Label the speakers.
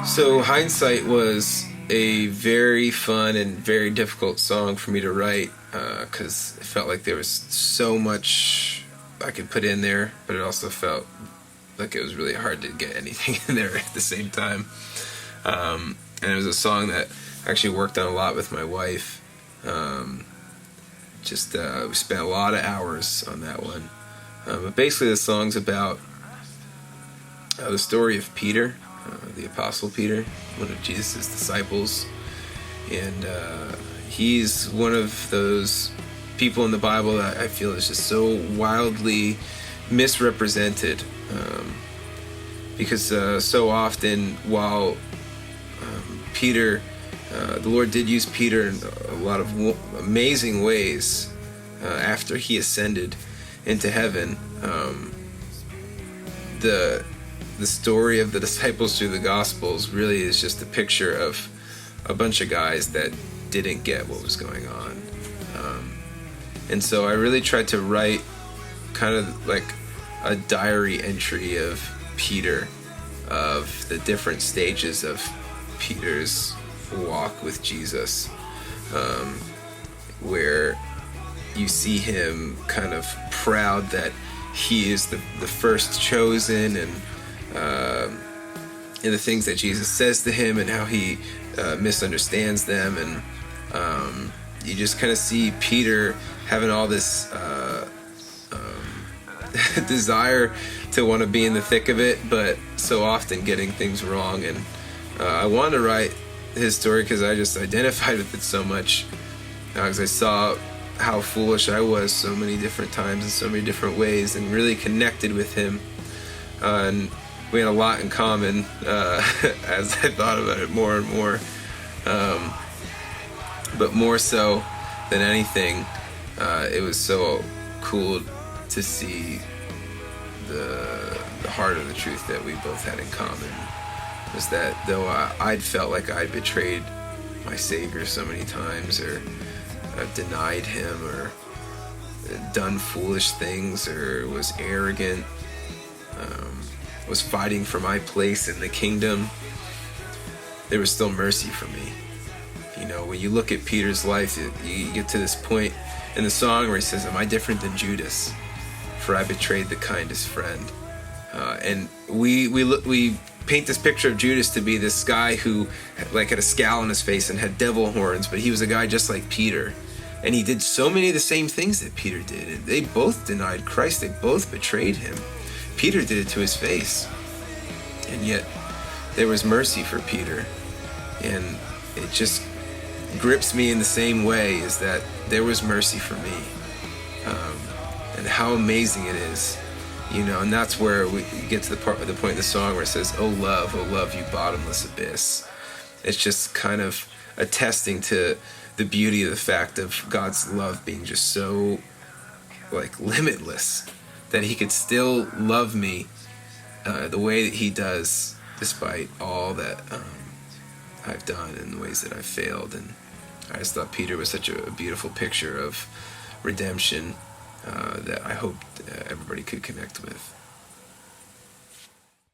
Speaker 1: So Hindsight was a very fun and very difficult song for me to write because it felt like there was so much I could put in there, but it also felt like it was really hard to get anything in there at the same time. And it was a song that I actually worked on a lot with my wife. We spent a lot of hours on that one. But basically the song's about the story of Peter, the Apostle Peter, one of Jesus' disciples. And he's one of those people in the Bible that I feel is just so wildly misrepresented. Because so often while Peter, the Lord did use Peter in a lot of amazing ways after he ascended into heaven, the story of the disciples through the Gospels really is just a picture of a bunch of guys that didn't get what was going on. And so I really tried to write kind of like a diary entry of Peter, of the different stages of Peter's walk with Jesus, where you see him kind of proud that he is the first chosen, and the things that Jesus says to him and how he misunderstands them, and you just kind of see Peter having all this desire to want to be in the thick of it, but so often getting things wrong. And I wanted to write his story because I just identified with it so much, because I saw how foolish I was so many different times in so many different ways, and really connected with him. And we had a lot in common as I thought about it more and more. But more so than anything, it was so cool to see the heart of the truth that we both had in common. Was that though I'd felt like I'd betrayed my Savior so many times, or I've denied him, or done foolish things, or was arrogant, was fighting for my place in the kingdom, there was still mercy for me. You know, when you look at Peter's life, you get to this point in the song where he says, "Am I different than Judas? For I betrayed the kindest friend." And we paint this picture of Judas to be this guy who like had a scowl on his face and had devil horns, but he was a guy just like Peter. And he did so many of the same things that Peter did. And they both denied Christ. They both betrayed him. Peter did it to his face. And yet there was mercy for Peter. And it just grips me in the same way, is that there was mercy for me. And how amazing it is. You know, and that's where we get to the point in the song where it says, oh love, you bottomless abyss." It's just kind of attesting to the beauty of the fact of God's love being just so like limitless, that he could still love me the way that he does, despite all that I've done and the ways that I've failed. And I just thought Peter was such a beautiful picture of redemption that I hoped everybody could connect with.